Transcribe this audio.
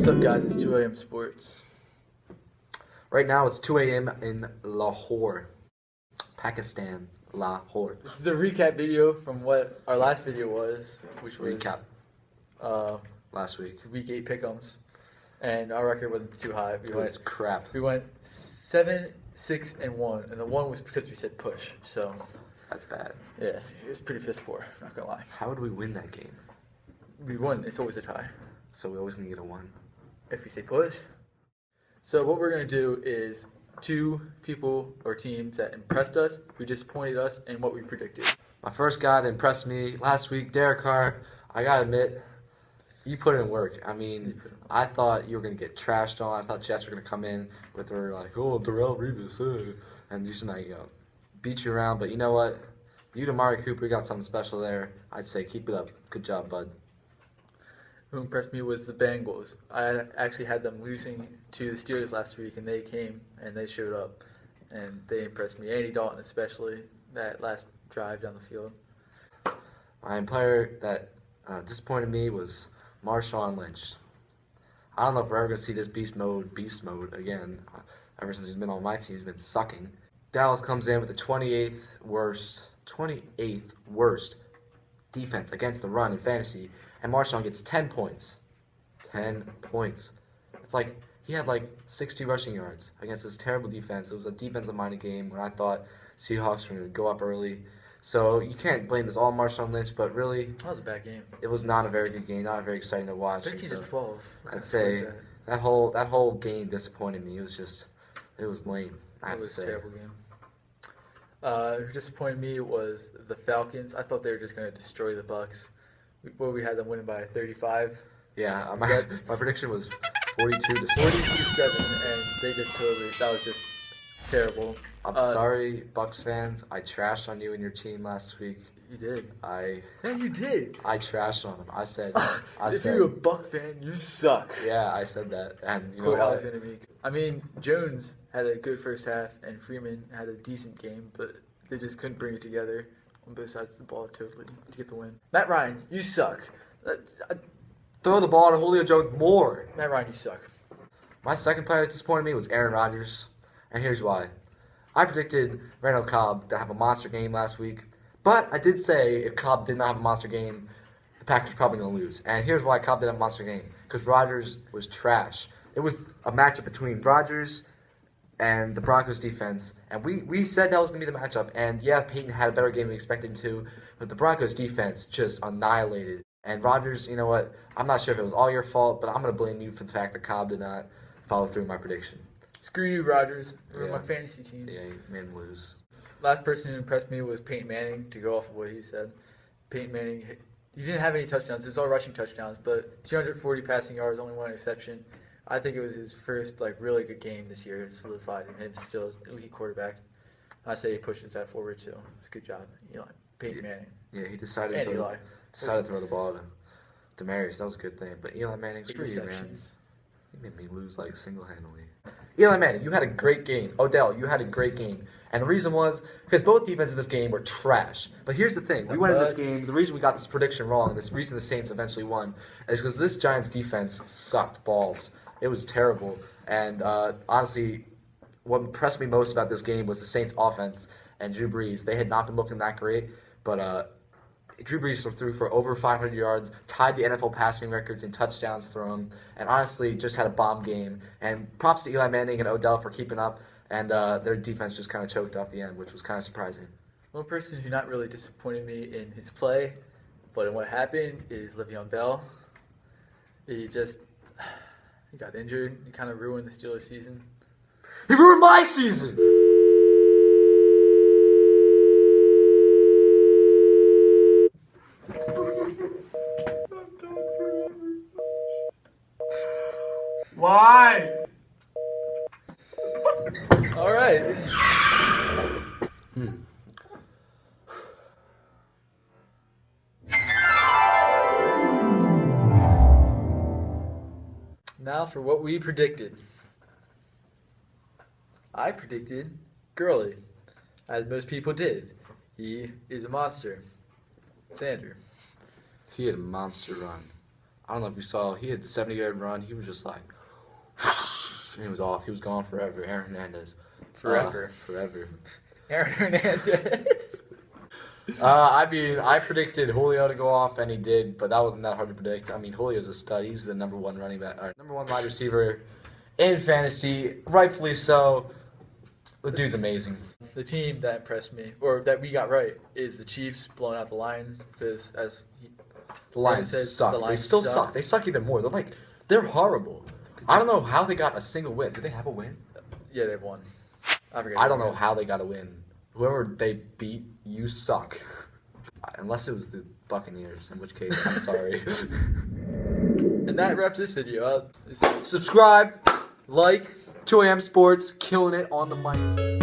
What's up, guys? It's 2 a.m. Sports. Right now it's 2 a.m. in Lahore, Pakistan. Lahore. This is a recap video from what our last video was, which was Last week. Week 8 pick'ems, and our record wasn't too high. It was crap. We went 7, 6, and 1, and the 1 was because we said push. So That's bad. yeah, it was pretty piss poor. Not gonna lie. How would we win that game? We won. It's always a tie So we always gonna get a 1. if we say push. So what we're gonna do is 2 people or teams that impressed us, who disappointed us, and what we predicted. My first guy that impressed me last week, Derek Carr. I gotta admit, you put in work. I mean, I thought you were gonna get trashed on. I thought Jets were gonna come in with her like, oh, Darrell Revis, and just like, beat you around. But you know what? You and Amari Cooper got something special there. I'd say keep it up. Good job, bud. Who impressed me was the Bengals. I actually had them losing to the Steelers last week, and they came and they showed up, and they impressed me. Andy Dalton especially, that last drive down the field. My player that disappointed me was Marshawn Lynch. I don't know if we're ever going to see this beast mode again. Ever since he's been on my team, he's been sucking. Dallas comes in with the 28th worst defense against the run in fantasy, and Marshawn gets 10 points. 10 points. It's like he had like 60 rushing yards against this terrible defense. It was a defensive-minded game when I thought Seahawks were going to go up early. So you can't blame this all on Marshawn Lynch, but really, That was a bad game. it was not a very good game, not very exciting to watch. 13 So to 12. I'd say that whole game disappointed me. It was lame. I have It was to a say. terrible game. Who disappointed me was the Falcons. I thought they were just going to destroy the Bucks. We had them winning by 35. Yeah, my prediction was 42 to 6. 42-7, and they just that was just terrible. I'm sorry, Bucks fans. I trashed on you and your team last week. You did. Yeah, you did. I trashed on them. I said, If you're a Buck fan, you suck. yeah, I said that, and you know Quote what? Alexander Meek. I mean, Jones had a good first half, and Freeman had a decent game, but they just couldn't bring it together on both sides of the ball totally to get the win. Matt Ryan, you suck. Throw the ball to Julio Jones more. Matt Ryan, you suck. My second player that disappointed me was Aaron Rodgers, and here's why. I predicted Randall Cobb to have a monster game last week, but I did say if Cobb did not have a monster game, the Packers were probably going to lose. And here's why Cobb didn't have a monster game, because Rodgers was trash. It was a matchup between Rodgers and the Broncos defense, and we said that was going to be the matchup, and yeah, Peyton had a better game than we expected him to, but the Broncos defense just annihilated. And Rodgers, you know what, I'm not sure if it was all your fault, but I'm going to blame you for the fact that Cobb did not follow through my prediction. Screw you, Rodgers. You're Yeah. my fantasy team. Yeah, he made him lose. Last person who impressed me was Peyton Manning, to go off of what he said. Peyton Manning, he didn't have any touchdowns. It was all rushing touchdowns, but 340 passing yards, only one exception. I think it was his first really good game this year. It solidified him still an elite quarterback. I say he pushes that forward too. It's a good job, Eli. Peyton Manning. Yeah, he decided And to Eli. throw the ball to Demarius. That was a good thing. But Eli Manning, Big screw you, man. receptions. He made me lose single-handedly. Eli Manning, you had a great game. Odell, you had a great game. And the reason was because both defenses in this game were trash. But here's the thing. We went in this game, the reason we got this prediction wrong, and the reason the Saints eventually won, is because this Giants defense sucked balls. It was terrible. And honestly, what impressed me most about this game was the Saints offense and Drew Brees. They had not been looking that great, but Drew Brees threw for over 500 yards, tied the NFL passing records in touchdowns thrown, and honestly just had a bomb game. And props to Eli Manning and Odell for keeping up, and their defense just kind of choked off the end, which was kind of surprising. One person who not really disappointed me in his play, but in what happened, is Le'Veon Bell. He got injured. He kind of ruined the Steelers' season. He ruined my season! Why? All right. Now for what we predicted. I predicted Gurley, as most people did. He is a monster. Sander. He had a monster run. I don't know if you saw, he had 70-yard run. He was just like, he was off. He was gone forever. Aaron Hernandez. Forever. Forever. Aaron Hernandez. I mean, I predicted Julio to go off, and he did, but that wasn't that hard to predict. I mean, Julio's a stud. He's the number one running back, or number one wide receiver in fantasy, rightfully so. The dude's amazing. The team that impressed me, or that we got right, is the Chiefs blowing out the Lions because The Lions says suck. the They Lions still suck. suck. They suck even more. They're horrible. I don't know how they got a single win. Did they have a win? yeah, they've won. I don't know how they got a win. Whoever they beat, you suck. Unless it was the Buccaneers, in which case, I'm sorry. And that wraps this video up. Subscribe. Like. 2 a.m. Sports, killing it on the mic.